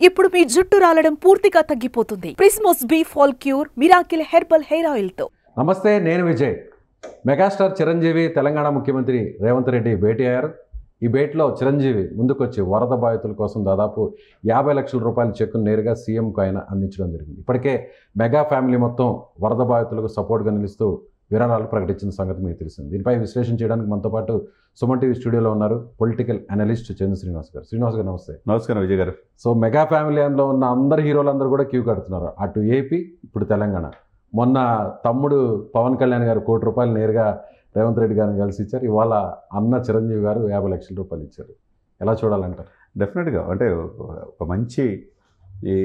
ఇప్పుడు మీ జుట్టు రాలడం పూర్తిగా తగ్గిపోతుంది. Prismos B fall cure miracle herbal hair oil తో. నమస్తే, నేను విజయ్. మెగాస్టార్ చిరంజీవి తెలంగాణ ముఖ్యమంత్రి రేవంత్ రెడ్డి భేటీ అయ్యారు. ఈ భేటీలో చిరంజీవి ముందుకొచ్చి వరద బాధితుల కోసం దాదాపు 50 లక్షల రూపాయల చెక్కును నేరుగా సీఎంకు ఆయన అందించడం జరిగింది. ఇప్పటికే మెగా ఫ్యామిలీ మొత్తం వరద బాధితులకు సపోర్ట్గా నిలుస్తూ విరాళాలు ప్రకటించిన సంగతి మీకు తెలిసింది. దీనిపై విశ్లేషణ చేయడానికి మనతో పాటు సుమన్ టీవీ స్టూడియోలో ఉన్నారు పొలిటికల్ అనలిస్ట్ చంద్ర శ్రీనివాస్ గారు. శ్రీనివాస్ గారు నమస్తే. నమస్కారం విజయ్ గారు. సో మెగా ఫ్యామిలీలో ఉన్న అందరు హీరోలందరూ కూడా క్యూ కడుతున్నారు. అటు ఏపీ, ఇప్పుడు తెలంగాణ. మొన్న తమ్ముడు పవన్ కళ్యాణ్ గారు ₹1 కోటి నేరుగా రేవంత్ రెడ్డి గారిని కలిసి ఇచ్చారు. ఇవాళ అన్న చిరంజీవి గారు 50 లక్షల రూపాయలు ఇచ్చారు. ఎలా చూడాలంటారు? డెఫినెట్గా అంటే ఒక మంచి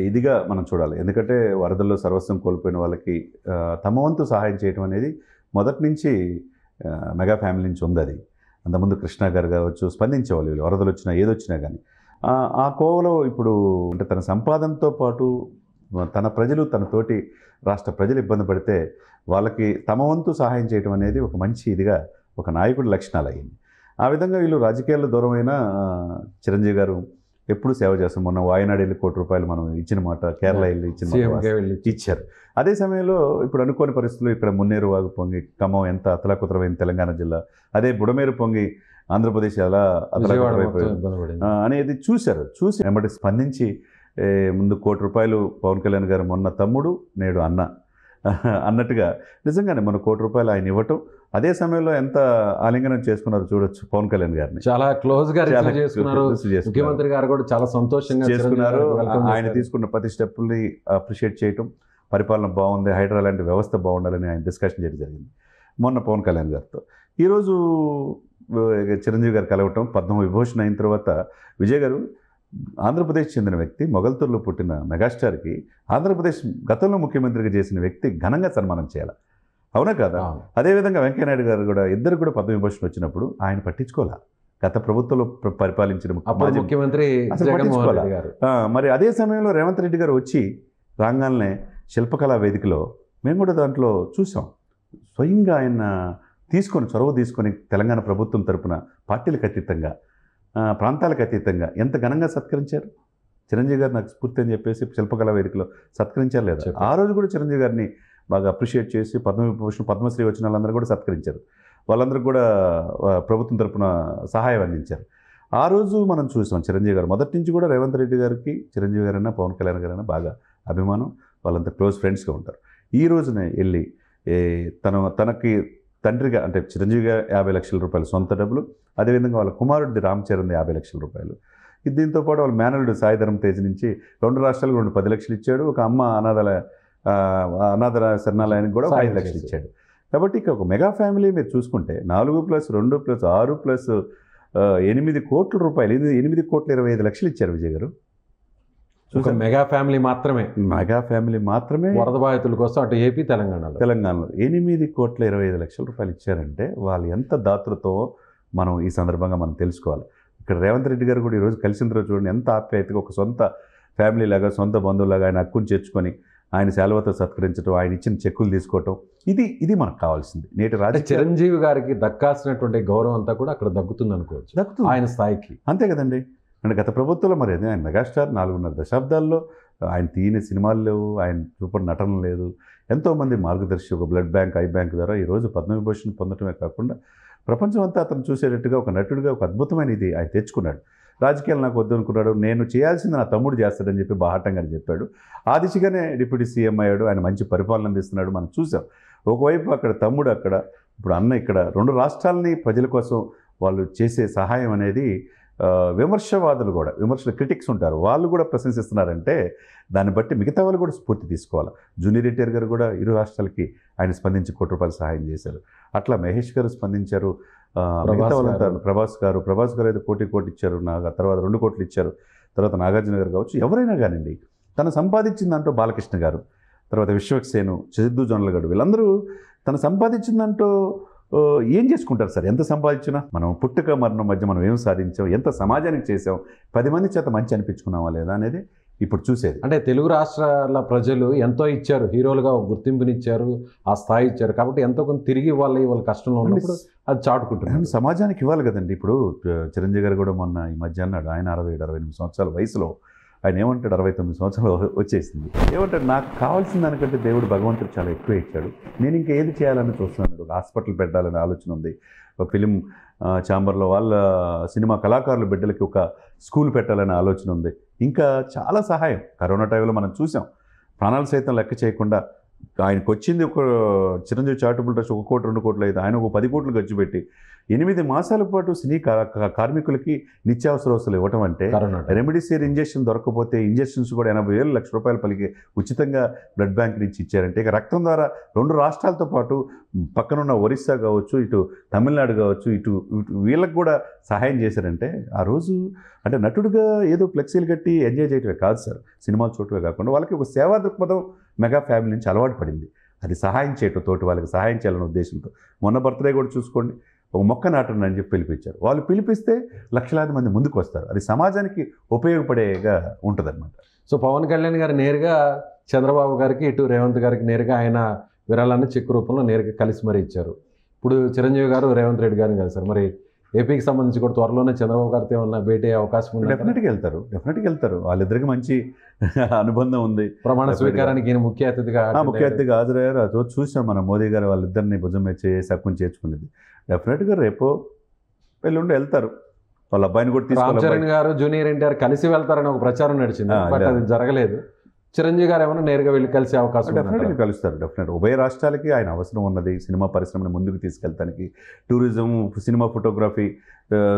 ఇదిగా మనం చూడాలి. ఎందుకంటే వరదల్లో సర్వస్వం కోల్పోయిన వాళ్ళకి తమ వంతు సహాయం చేయడం అనేది మొదటి నుంచి మెగా ఫ్యామిలీ నుంచి ఉంది. అది అంతకుముందు కృష్ణ గారు కావచ్చు, స్పందించేవాళ్ళు వీళ్ళు వరదలు వచ్చినా ఏదొచ్చినా కానీ. ఆ కోవలో ఇప్పుడు అంటే తన సంపాదనతో పాటు తన ప్రజలు, తన తోటి రాష్ట్ర ప్రజలు ఇబ్బంది పడితే వాళ్ళకి తమ వంతు సహాయం చేయడం అనేది ఒక మంచి ఇదిగా ఒక నాయకుడి లక్షణాలు అయ్యింది. ఆ విధంగా వీళ్ళు రాజకీయాల్లో దూరమైన చిరంజీవి గారు ఎప్పుడు సేవ చేస్తారు. మొన్న వాయనాడు వెళ్ళి ₹1 కోటి మనం ఇచ్చిన మాట, కేరళ వెళ్ళి ఇచ్చారు. అదే సమయంలో ఇప్పుడు అనుకోని పరిస్థితులు ఇక్కడ మున్నేరు వాగు పొంగి ఖమ్మం ఎంత అతలాకుతలమైన తెలంగాణ జిల్లా, అదే బుడమేరు పొంగి ఆంధ్రప్రదేశ్ ఎలా అతలాకుతలమైపోయింది అనేది చూసి వెంబడి స్పందించి ముందు ₹1 కోటి పవన్ కళ్యాణ్ గారు మొన్న తమ్ముడు నేడు అన్న అన్నట్టుగా నిజంగానే మన ₹1 కోటి ఆయన ఇవ్వటం, అదే సమయంలో ఎంత ఆలింగనం చేసుకున్నారు చూడొచ్చు పవన్ కళ్యాణ్ గారిని. చాలా క్లోజ్ గా చేసుకున్నారు. ముఖ్యమంత్రి గారు కూడా చాలా సంతోషంగా చేసుకున్నారు. ఆయన తీసుకున్న ప్రతి స్టెప్ని అప్రిషియేట్ చేయటం, పరిపాలన బాగుంది, హైడ్రా లాంటి వ్యవస్థ బాగుండాలని ఆయన డిస్కషన్ చేయడం జరిగింది మొన్న పవన్ కళ్యాణ్ గారితో. ఈరోజు చిరంజీవి గారు కలవటం, పద్మవిభూషణ్ అయిన తర్వాత విజయ్ గారు ఆంధ్రప్రదేశ్ చెందిన వ్యక్తి, మొగల్తూరులో పుట్టిన మెగాస్టార్కి ఆంధ్రప్రదేశ్ గతంలో ముఖ్యమంత్రిగా చేసిన వ్యక్తి ఘనంగా సన్మానం చేయాలి, అవునా కదా? అదేవిధంగా వెంకయ్యనాయుడు గారు కూడా ఇద్దరు కూడా పద్మవిభూషణ్ వచ్చినప్పుడు ఆయన పట్టించుకోవాలా. గత ప్రభుత్వంలో పరిపాలించిన ముఖ్యమంత్రి మరి అదే సమయంలో రేవంత్ రెడ్డి గారు వచ్చి రాగానే శిల్పకళా వేదికలో మేము కూడా దాంట్లో చూసాం. స్వయంగా ఆయన చొరవ తీసుకొని తెలంగాణ ప్రభుత్వం తరపున పార్టీలకు అతీతంగా, ప్రాంతాలకు అతీతంగా ఎంత ఘనంగా సత్కరించారు. చిరంజీవి గారు నాకు స్ఫూర్తి అని చెప్పేసి శిల్పకళా వేదికలో సత్కరించారు లేదా? ఆ రోజు కూడా చిరంజీవి గారిని బాగా అప్రిషియేట్ చేసి పద్మవిభూషణ్, పద్మశ్రీ వచ్చిన వాళ్ళందరూ కూడా సత్కరించారు. వాళ్ళందరూ కూడా ప్రభుత్వం తరపున సహాయం అందించారు. ఆ రోజు మనం చూసాం చిరంజీవి గారు మొదటి నుంచి కూడా రేవంత్ రెడ్డి గారికి చిరంజీవి గారైనా పవన్ కళ్యాణ్ గారైనా బాగా అభిమానం, వాళ్ళంతా క్లోజ్ ఫ్రెండ్స్గా ఉంటారు. ఈ రోజునే వెళ్ళి తనకి తండ్రిగా అంటే చిరంజీవి గారు 50 లక్షల రూపాయలు సొంత డబ్బులు, అదేవిధంగా వాళ్ళ కుమారుడి రామ్ చరణ్ 50 లక్షల రూపాయలు, దీంతో పాటు వాళ్ళ మేనల్లుడు సాయి ధరమ్ తేజ్ నుంచి 2 రాష్ట్రాలకు 10 లక్షలు ఇచ్చాడు. ఒక అమ్మ అనాథ శరణాలయానికి కూడా 5 లక్షలు ఇచ్చాడు. కాబట్టి ఇక ఒక మెగా ఫ్యామిలీ మీరు చూసుకుంటే 4+2+6+8 కోట్ల రూపాయలు, ఇది 8,25,00,000 ఇచ్చారు విజయ్ గారు. మెగా ఫ్యామిలీ మాత్రమే వరద బాధితుల కోసం అటు ఏపీ, తెలంగాణలో 8,25,00,000 రూపాయలు ఇచ్చారంటే వాళ్ళు ఎంత దాతృతో మనం ఈ సందర్భంగా మనం తెలుసుకోవాలి. ఇక్కడ రేవంత్ రెడ్డి గారు కూడా ఈరోజు కలిసిన రోజు చూడండి ఎంత ఆప్యాయతగా, ఒక సొంత ఫ్యామిలీ లాగా, సొంత బంధువులాగా ఆయన హక్కును చేర్చుకొని ఆయన శాలువతో సత్కరించడం, ఆయన ఇచ్చిన చెక్కులు తీసుకోవటం, ఇది మనకు కావాల్సింది. నేటి చిరంజీవి గారికి దక్కాల్సినటువంటి గౌరవం అంతా కూడా అక్కడ దక్కుతుంది అనుకోవచ్చు, ఆయన స్థాయికి. అంతే కదండి. అంటే గత ప్రభుత్వంలో మరి అదే ఆయన మెగాస్టార్ 4.5 దశాబ్దాల్లో ఆయన తీయని సినిమాలు లేవు, ఆయన చూపడి నటన లేదు. ఎంతోమంది మార్గదర్శి, ఒక బ్లడ్ బ్యాంక్, ఐ బ్యాంక్ ద్వారా ఈరోజు పద్మవిభూషణ్ పొందటమే కాకుండా ప్రపంచం అంతా అతను చూసేటట్టుగా ఒక నటుడిగా ఒక అద్భుతమైన ఇది ఆయన తెచ్చుకున్నాడు. రాజకీయాలు నాకు వద్దు అనుకున్నాడు, నేను చేయాల్సింది నా తమ్ముడు చేస్తాడని చెప్పి బాహాటంగా చెప్పాడు. ఆ దిశగానే డిప్యూటీ సీఎం అయ్యాడు. ఆయన మంచి పరిపాలన అందిస్తున్నాడు, మనం చూసాం. ఒకవైపు అక్కడ తమ్ముడు, అక్కడ ఇప్పుడు అన్న, ఇక్కడ 2 రాష్ట్రాలని ప్రజల కోసం వాళ్ళు చేసే సహాయం అనేది విమర్శవాదులు కూడా, క్రిటిక్స్ ఉంటారు, వాళ్ళు కూడా ప్రశంసిస్తున్నారంటే దాన్ని బట్టి మిగతా వాళ్ళు కూడా స్ఫూర్తి తీసుకోవాలి. జూనియర్ ఎన్టీఆర్ గారు కూడా 2 రాష్ట్రాలకి ఆయన స్పందించి ₹1 కోటి సహాయం చేశారు. అట్లా మహేష్ గారు స్పందించారు. మిగతా వాళ్ళంతా ప్రభాస్ గారు అయితే ₹1 కోటి ఇచ్చారు, తర్వాత 2 కోట్లు ఇచ్చారు. తర్వాత నాగార్జున గారు కావచ్చు, ఎవరైనా కానివ్వండి తను సంపాదించిన దాంట్లో బాలకృష్ణ గారు, తర్వాత విశ్వక్సేను, సిద్ధు జొన్నలగడ్డ, వీళ్ళందరూ తను సంపాదించిన దాంట్లో ఏం చేసుకుంటారు సార్? ఎంత సంపాదించినా మనం పుట్టుక మరణం మధ్య మనం ఏం సాధించాం, ఎంత సమాజానికి చేసాం, 10 మంది చేత మంచి అనిపించుకున్నావా లేదా అనేది ఇప్పుడు చూసేది. అంటే తెలుగు రాష్ట్రాల ప్రజలు ఎంతో ఇచ్చారు, హీరోలుగా గుర్తింపునిచ్చారు, ఆ స్థాయి ఇచ్చారు. కాబట్టి ఎంతో కొంత తిరిగి వాళ్ళ కష్టంలో ఉన్నప్పుడు అది చాటుకుంటున్నారు. సమాజానికి ఇవ్వాలి కదండి. ఇప్పుడు చిరంజీవి గారు కూడా మొన్న ఈ మధ్య అన్నాడు, ఆయన 67-68 సంవత్సరాల వయసులో ఆయన ఏమంటాడు, 69 సంవత్సరాలు వచ్చేసింది. ఏమంటాడు, నాకు కావాల్సిన దానికంటే దేవుడు భగవంతుడు చాలా ఎక్కువ ఇచ్చాడు, నేను ఇంకా ఏది చేయాలని చూస్తున్నాను. ఒక హాస్పిటల్ పెట్టాలనే ఆలోచన ఉంది, ఒక ఫిలిం ఛాంబర్లో వాళ్ళ సినిమా కళాకారుల బిడ్డలకి ఒక స్కూల్ పెట్టాలనే ఆలోచన ఉంది. ఇంకా చాలా సహాయం కరోనా టైంలో మనం చూసాం. ప్రాణాలు సైతం లెక్క చేయకుండా ఆయనకు వచ్చింది ఒక చిరంజీవి చారిటబుల్ ట్రస్ట్ 1 కోటి 2 కోట్లు అయితే ఆయన ఒక 10 కోట్లు ఖర్చు పెట్టి 8 మాసాల పాటు సినీ కార్మికులకి నిత్యావసర వస్తువులు ఇవ్వటం అంటే, రెమిడిసివిర్ ఇంజెక్షన్ దొరకకపోతే ఇంజెక్షన్స్ కూడా 80,000 లక్ష రూపాయలు పలికి ఉచితంగా బ్లడ్ బ్యాంక్ నుంచి ఇచ్చారంటే, ఇక రక్తం ద్వారా 2 రాష్ట్రాలతో పాటు పక్కనున్న ఒరిస్సా కావచ్చు, ఇటు తమిళనాడు కావచ్చు, ఇటు వీళ్ళకి కూడా సహాయం చేశారంటే, ఆ రోజు అంటే నటుడుగా ఏదో ఫ్లెక్సీలు కట్టి ఎంజాయ్ చేయటమే కాదు సార్, సినిమాలు చూడటమే కాకుండా వాళ్ళకి ఒక సేవా దృక్పథం మెగా ఫ్యామిలీ నుంచి అలవాటు పడింది. అది సహాయం చేయటం, తోటి వాళ్ళకి సహాయం చేయాలనే ఉద్దేశంతో. మొన్న బర్త్డే కూడా చూసుకోండి, ఒక మొక్క నాటండి అని చెప్పి పిలిపించారు. వాళ్ళు పిలిపిస్తే లక్షలాది మంది ముందుకు వస్తారు. అది సమాజానికి ఉపయోగపడేగా ఉంటుంది అనమాట. సో పవన్ కళ్యాణ్ గారు నేరుగా చంద్రబాబు గారికి, ఇటు రేవంత్ గారికి నేరుగా ఆయన విరాళాన్ని చెక్ రూపంలో నేరుగా కలిసి మరీ ఇచ్చారు. ఇప్పుడు చిరంజీవి గారు రేవంత్ రెడ్డి గారిని కలిసారు. మరి ఏపీకి సంబంధించి కూడా త్వరలోనే చంద్రబాబు గారితో ఏమన్నా భేటీ అయ్యే అవకాశం ఉంది? డెఫినెట్గా వెళ్తారు. వాళ్ళిద్దరికి మంచి అనుబంధం ఉంది. ప్రమాణ స్వీకారానికి ఈయన ముఖ్య అతిథిగా హాజరయ్యారు. ఆ రోజు చూసాం మనం, మోదీ గారు వాళ్ళిద్దరిని భుజం మీద చేసి హక్కుని చేర్చుకునేది. డెఫినెట్గా రేపో ఎల్లుండి వెళ్తారు. వాళ్ళ అబ్బాయిని కూడా తీసుకు రామ్ చరణ్ గారు జూనియర్ ఎన్టీఆర్ కలిసి వెళ్తారని ఒక ప్రచారం నడిచింది, బట్ అది జరగలేదు. చిరంజీవి గారు ఏమైనా నేరుగా వెళ్ళి కలిసే అవకాశం? డెఫినెట్గా కలుస్తారు. ఉభయ రాష్ట్రాలకి ఆయన అవసరం ఉన్నది. సినిమా పరిశ్రమను ముందుకు తీసుకెళ్తానికి టూరిజం, సినిమా ఫోటోగ్రఫీ,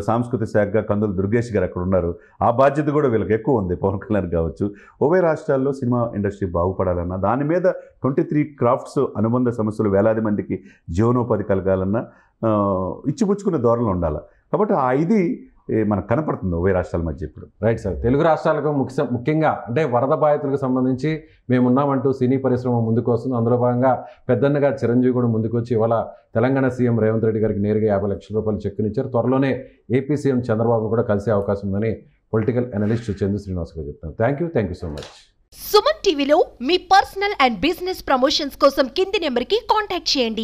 సాంస్కృతిక శాఖగా కందులు దుర్గేష్ గారు అక్కడ ఉన్నారు. ఆ బాధ్యత కూడా వీళ్ళకి ఎక్కువ ఉంది. పవన్ కళ్యాణ్ కావచ్చు, ఉభయ రాష్ట్రాల్లో సినిమా ఇండస్ట్రీ బాగుపడాలన్నా, దాని మీద 23 క్రాఫ్ట్స్ అనుబంధ సమస్యలు వేలాది మందికి జీవనోపాధి కలగాలన్నా ఇచ్చిపుచ్చుకునే ధోరణిలో ఉండాలి. కాబట్టి ఇది మనకు కనపడుతుంది ఉభయ రాష్ట్రాల మధ్య ఇప్పుడు. Right sir. తెలుగు రాష్ట్రాలకు ముఖ్యంగా అంటే వరద బాధితులకు సంబంధించి మేమున్నామంటూ సినీ పరిశ్రమ ముందుకు వస్తుంది. అందులో భాగంగా పెద్దన్నగా చిరంజీవి కూడా ముందుకు వచ్చి ఇవాళ తెలంగాణ సీఎం రేవంత్ రెడ్డి గారికి నేరుగా 50 లక్షల రూపాయలు చెక్కునిచ్చారు. త్వరలోనే ఏపీ సీఎం చంద్రబాబు కూడా కలిసే అవకాశం ఉందని పొలిటికల్ అనలిస్ట్ చందు శ్రీనివాస్ గారు చెప్తున్నారు. Thank you so much. Suman టీవీలో మీ పర్సనల్ అండ్ బిజినెస్ ప్రమోషన్స్ కోసం కింది నెంబర్కి కాంటాక్ట్ చేయండి.